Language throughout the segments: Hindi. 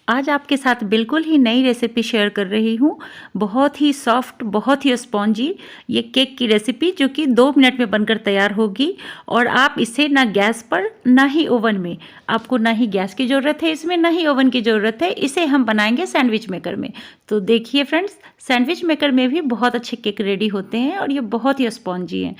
आज आपके साथ बिल्कुल ही नई रेसिपी शेयर कर रही हूँ। बहुत ही सॉफ्ट, बहुत ही स्पॉन्जी ये केक की रेसिपी जो कि 2 मिनट में बनकर तैयार होगी। और आप इसे ना गैस पर ना ही ओवन में, आपको ना ही गैस की ज़रूरत है इसमें, ना ही ओवन की ज़रूरत है। इसे हम बनाएंगे सैंडविच मेकर में। तो देखिए फ्रेंड्स, सैंडविच मेकर में भी बहुत अच्छे केक रेडी होते हैं और ये बहुत ही स्पॉन्जी हैं।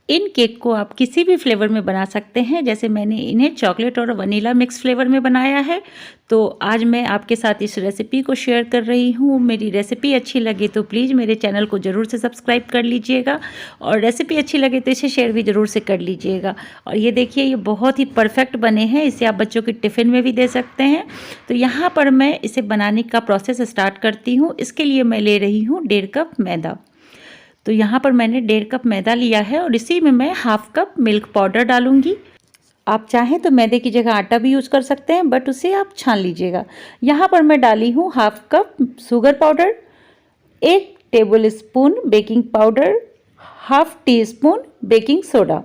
इन केक को आप किसी भी फ्लेवर में बना सकते हैं, जैसे मैंने इन्हें चॉकलेट और वनीला मिक्स फ्लेवर में बनाया है। तो आज मैं आपके साथ इस रेसिपी को शेयर कर रही हूँ। मेरी रेसिपी अच्छी लगे तो प्लीज़ मेरे चैनल को ज़रूर से सब्सक्राइब कर लीजिएगा, और रेसिपी अच्छी लगे तो इसे शेयर भी ज़रूर से कर लीजिएगा। और ये देखिए, ये बहुत ही परफेक्ट बने हैं। इसे आप बच्चों के टिफ़िन में भी दे सकते हैं। तो यहाँ पर मैं इसे बनाने का प्रोसेस स्टार्ट करती हूँ। इसके लिए मैं ले रही हूँ 1.5 कप मैदा। तो यहाँ पर मैंने 1.5 कप मैदा लिया है और इसी में मैं 1/2 कप मिल्क पाउडर डालूंगी। आप चाहें तो मैदे की जगह आटा भी यूज़ कर सकते हैं, बट उसे आप छान लीजिएगा। यहाँ पर मैं डाली हूँ 1/2 cup sugar powder, 1 table spoon baking powder, 1/2 teaspoon baking soda.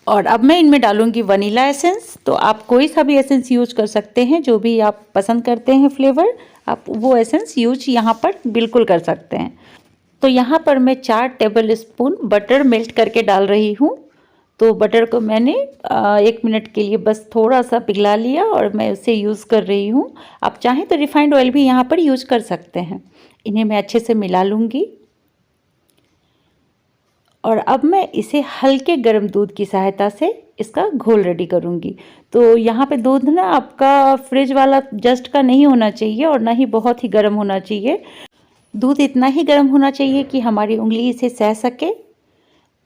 और अब मैं इनमें डालूंगी वनीला एसेंस। तो आप कोई सा भी एसेंस यूज कर सकते हैं, जो भी आप पसंद करते हैं फ्लेवर, आप वो एसेंस यूज यहाँ पर बिल्कुल कर सकते हैं। तो यहाँ पर मैं 4 टेबल स्पून बटर मेल्ट करके डाल रही हूँ। तो बटर को मैंने 1 मिनट के लिए बस थोड़ा सा पिघला लिया और मैं उसे यूज़ कर रही हूँ। आप चाहें तो रिफाइंड ऑयल भी यहाँ पर यूज कर सकते हैं। इन्हें मैं अच्छे से मिला लूँगी और अब मैं इसे हल्के गर्म दूध की सहायता से इसका घोल रेडी करूँगी। तो यहाँ पे दूध ना आपका फ्रिज वाला जस्ट का नहीं होना चाहिए और ना ही बहुत ही गर्म होना चाहिए। दूध इतना ही गर्म होना चाहिए कि हमारी उंगली इसे सह सके।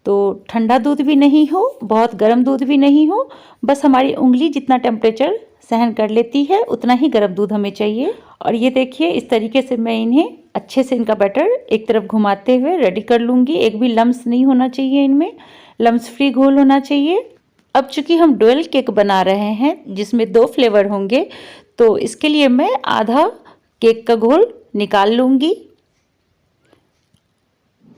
तो ठंडा दूध भी नहीं हो, बहुत गर्म दूध भी नहीं हो, बस हमारी उंगली जितना टेम्परेचर सहन कर लेती है उतना ही गर्म दूध हमें चाहिए। और ये देखिए, इस तरीके से मैं इन्हें अच्छे से इनका बैटर एक तरफ घुमाते हुए रेडी कर लूँगी। एक भी लम्स नहीं होना चाहिए, इनमें लम्स फ्री घोल होना चाहिए। अब चूंकि हम डुअल केक बना रहे हैं जिसमें 2 फ्लेवर होंगे, तो इसके लिए मैं आधा केक का घोल निकाल लूँगी।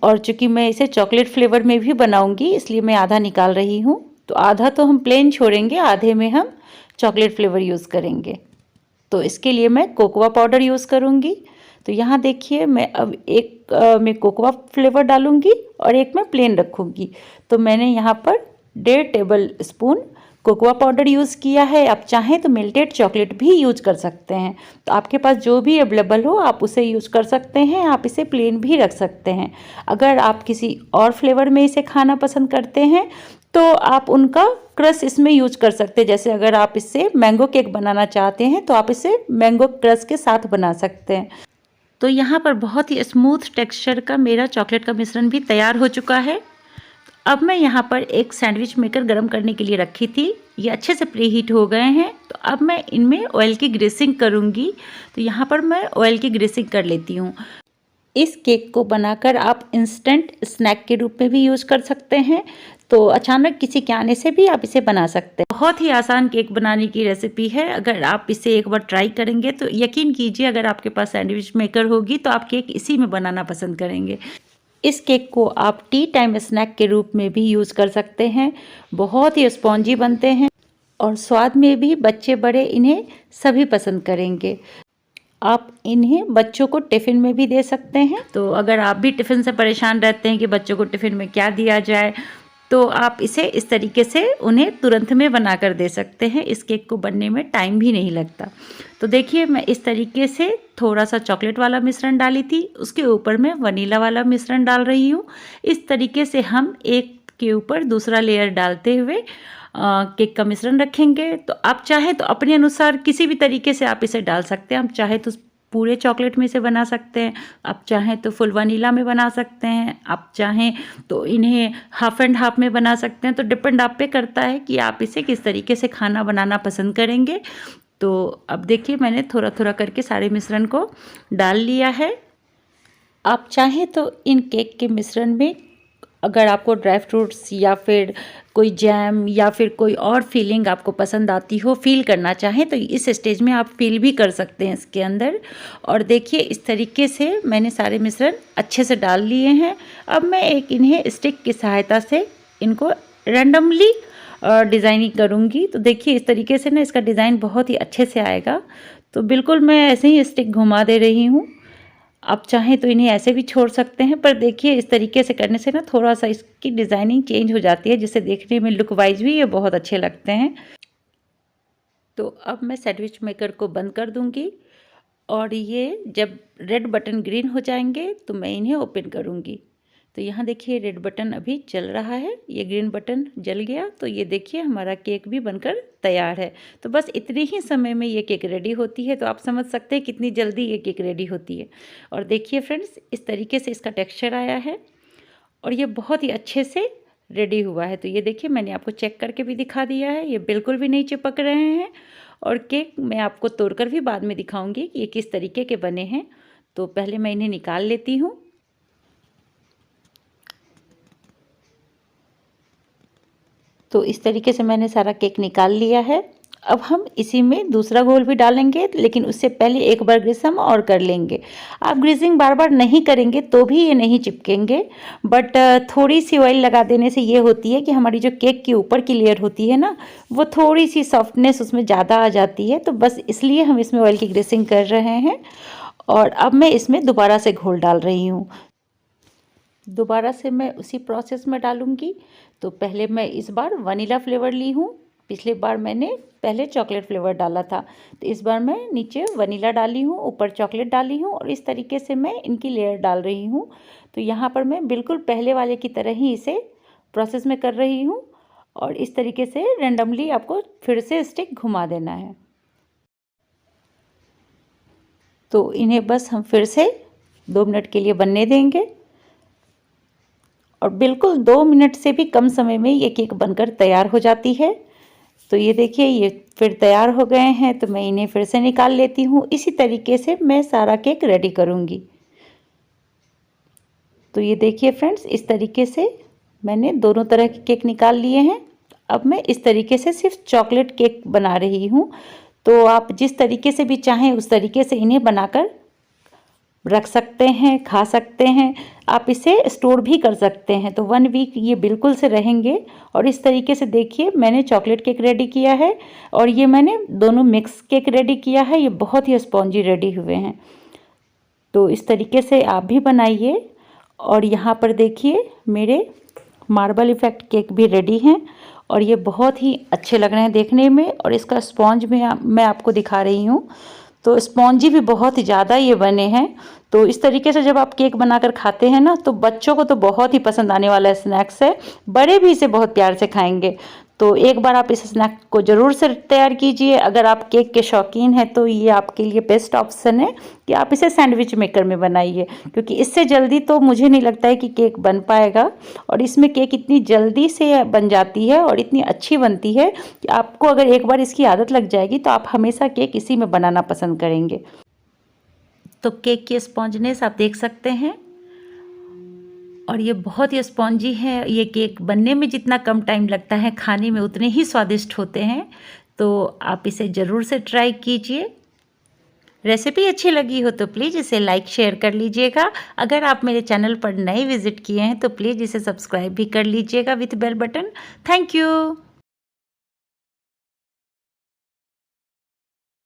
और चूंकि मैं इसे चॉकलेट फ्लेवर में भी बनाऊंगी, इसलिए मैं आधा निकाल रही हूँ। तो आधा तो हम प्लेन छोड़ेंगे, आधे में हम चॉकलेट फ्लेवर यूज़ करेंगे। तो इसके लिए मैं कोकोआ पाउडर यूज़ करूँगी। तो यहाँ देखिए, मैं अब एक में कोकोआ फ्लेवर डालूँगी और एक में प्लेन रखूँगी। तो मैंने यहाँ पर 1.5 table spoon cocoa powder use किया है। आप चाहें तो मेल्टेड चॉकलेट भी यूज़ कर सकते हैं। तो आपके पास जो भी अवेलेबल हो आप उसे यूज़ कर सकते हैं। आप इसे प्लेन भी रख सकते हैं। अगर आप किसी और फ्लेवर में इसे खाना पसंद करते हैं तो आप उनका क्रश इसमें यूज कर सकते हैं। जैसे अगर आप इससे मैंगो केक बनाना चाहते हैं तो आप इसे मैंगो क्रश के साथ बना सकते हैं। तो यहाँ पर बहुत ही स्मूथ टेक्सचर का मेरा चॉकलेट का मिश्रण भी तैयार हो चुका है। अब मैं यहाँ पर एक सैंडविच मेकर गरम करने के लिए रखी थी। ये अच्छे से प्री हीट हो गए हैं। तो अब मैं इनमें ऑयल की ग्रीसिंग करूँगी। तो यहाँ पर मैं ऑयल की ग्रीसिंग कर लेती हूँ। इस केक को बनाकर आप इंस्टेंट स्नैक के रूप में भी यूज़ कर सकते हैं। तो अचानक किसी के आने से भी आप इसे बना सकते हैं। बहुत ही आसान केक बनाने की रेसिपी है। अगर आप इसे एक बार ट्राई करेंगे तो यकीन कीजिए, अगर आपके पास सैंडविच मेकर होगी तो आप केक इसी में बनाना पसंद करेंगे। इस केक को आप टी टाइम स्नैक के रूप में भी यूज़ कर सकते हैं। बहुत ही स्पॉन्जी बनते हैं और स्वाद में भी बच्चे बड़े इन्हें सभी पसंद करेंगे। आप इन्हें बच्चों को टिफ़िन में भी दे सकते हैं। तो अगर आप भी टिफ़िन से परेशान रहते हैं कि बच्चों को टिफ़िन में क्या दिया जाए, तो आप इसे इस तरीके से उन्हें तुरंत में बना कर दे सकते हैं। इस केक को बनने में टाइम भी नहीं लगता। तो देखिए, मैं इस तरीके से थोड़ा सा चॉकलेट वाला मिश्रण डाली थी, उसके ऊपर मैं वनीला वाला मिश्रण डाल रही हूँ। इस तरीके से हम एक के ऊपर दूसरा लेयर डालते हुए केक का मिश्रण रखेंगे। तो आप चाहें तो अपने अनुसार किसी भी तरीके से आप इसे डाल सकते हैं। आप चाहे तो पूरे चॉकलेट में से बना सकते हैं, आप चाहें तो फुल वनीला में बना सकते हैं, आप चाहें तो इन्हें हाफ एंड हाफ में बना सकते हैं। तो डिपेंड आप पे करता है कि आप इसे किस तरीके से खाना बनाना पसंद करेंगे। तो अब देखिए, मैंने थोड़ा थोड़ा करके सारे मिश्रण को डाल लिया है। आप चाहें तो इन केक के मिश्रण में अगर आपको ड्राई फ्रूट्स या फिर कोई जैम या फिर कोई और फीलिंग आपको पसंद आती हो, फील करना चाहें तो इस स्टेज में आप फील भी कर सकते हैं इसके अंदर। और देखिए, इस तरीके से मैंने सारे मिश्रण अच्छे से डाल लिए हैं। अब मैं एक इन्हें स्टिक की सहायता से इनको रैंडमली डिज़ाइनिंग करूँगी। तो देखिए इस तरीके से ना इसका डिज़ाइन बहुत ही अच्छे से आएगा। तो बिल्कुल मैं ऐसे ही स्टिक घुमा दे रही हूँ। आप चाहें तो इन्हें ऐसे भी छोड़ सकते हैं, पर देखिए इस तरीके से करने से ना थोड़ा-सा इसकी डिज़ाइनिंग चेंज हो जाती है, जिससे देखने में लुक वाइज़ भी ये बहुत अच्छे लगते हैं। तो अब मैं सैंडविच मेकर को बंद कर दूँगी और ये जब रेड बटन ग्रीन हो जाएंगे तो मैं इन्हें ओपन करूँगी। तो यहाँ देखिए रेड बटन अभी चल रहा है, ये ग्रीन बटन जल गया। तो ये देखिए हमारा केक भी बनकर तैयार है। तो बस इतने ही समय में ये केक रेडी होती है। तो आप समझ सकते हैं कितनी जल्दी ये केक रेडी होती है। और देखिए फ्रेंड्स इस तरीके से इसका टेक्स्चर आया है और ये बहुत ही अच्छे से रेडी हुआ है। तो ये देखिए मैंने आपको चेक करके भी दिखा दिया है, ये बिल्कुल भी नहीं चिपक रहे हैं। और केक मैं आपको तोड़कर भी बाद में दिखाऊंगी कि ये किस तरीके के बने हैं। तो पहले मैं इन्हें निकाल लेती हूँ। तो इस तरीके से मैंने सारा केक निकाल लिया है। अब हम इसी में दूसरा घोल भी डालेंगे, लेकिन उससे पहले एक बार ग्रीस हम और कर लेंगे। आप ग्रीसिंग बार बार नहीं करेंगे तो भी ये नहीं चिपकेंगे, बट थोड़ी सी ऑयल लगा देने से ये होती है कि हमारी जो केक की ऊपर की लेयर होती है ना, वो थोड़ी सी सॉफ्टनेस उसमें ज़्यादा आ जाती है। तो बस इसलिए हम इसमें ऑयल की ग्रीसिंग कर रहे हैं। और अब मैं इसमें दोबारा से घोल डाल रही हूँ। दोबारा से मैं उसी प्रोसेस में डालूँगी। तो पहले मैं इस बार वनीला फ्लेवर ली हूँ, पिछली बार मैंने पहले चॉकलेट फ्लेवर डाला था। तो इस बार मैं नीचे वनीला डाली हूँ, ऊपर चॉकलेट डाली हूँ और इस तरीके से मैं इनकी लेयर डाल रही हूँ। तो यहाँ पर मैं बिल्कुल पहले वाले की तरह ही इसे प्रोसेस में कर रही हूँ और इस तरीके से रेंडमली आपको फिर से स्टिक घुमा देना है। तो इन्हें बस हम फिर से 2 मिनट के लिए बनने देंगे और बिल्कुल 2 मिनट से भी कम समय में ये केक बनकर तैयार हो जाती है। तो ये देखिए ये फिर तैयार हो गए हैं। तो मैं इन्हें फिर से निकाल लेती हूँ। इसी तरीके से मैं सारा केक रेडी करूँगी। तो ये देखिए फ्रेंड्स इस तरीके से मैंने दोनों तरह के केक निकाल लिए हैं। अब मैं इस तरीके से सिर्फ चॉकलेट केक बना रही हूँ। तो आप जिस तरीके से भी चाहें उस तरीके से इन्हें बनाकर रख सकते हैं, खा सकते हैं। आप इसे स्टोर भी कर सकते हैं। तो 1 वीक ये बिल्कुल से रहेंगे। और इस तरीके से देखिए मैंने चॉकलेट केक रेडी किया है और ये मैंने दोनों मिक्स केक रेडी किया है। ये बहुत ही स्पॉन्जी रेडी हुए हैं। तो इस तरीके से आप भी बनाइए। और यहाँ पर देखिए मेरे मार्बल इफ़ेक्ट केक भी रेडी हैं और ये बहुत ही अच्छे लग रहे हैं देखने में। और इसका स्पॉन्ज में मैं आपको दिखा रही हूँ। तो स्पॉन्जी भी बहुत ही ज़्यादा ये बने हैं। तो इस तरीके से जब आप केक बनाकर खाते हैं ना, तो बच्चों को तो बहुत ही पसंद आने वाला स्नैक्स है। बड़े भी इसे बहुत प्यार से खाएंगे। तो एक बार आप इस स्नैक को ज़रूर से तैयार कीजिए। अगर आप केक के शौकीन हैं तो ये आपके लिए बेस्ट ऑप्शन है कि आप इसे सैंडविच मेकर में बनाइए, क्योंकि इससे जल्दी तो मुझे नहीं लगता है कि केक बन पाएगा। और इसमें केक इतनी जल्दी से बन जाती है और इतनी अच्छी बनती है कि आपको अगर एक बार इसकी आदत लग जाएगी तो आप हमेशा केक इसी में बनाना पसंद करेंगे। तो केक की स्पॉन्जनेस आप देख सकते हैं और ये बहुत ही स्पॉन्जी है। ये केक बनने में जितना कम टाइम लगता है, खाने में उतने ही स्वादिष्ट होते हैं। तो आप इसे ज़रूर से ट्राई कीजिए। रेसिपी अच्छी लगी हो तो प्लीज़ इसे लाइक शेयर कर लीजिएगा। अगर आप मेरे चैनल पर नए विजिट किए हैं तो प्लीज़ इसे सब्सक्राइब भी कर लीजिएगा with bell button. Thank you.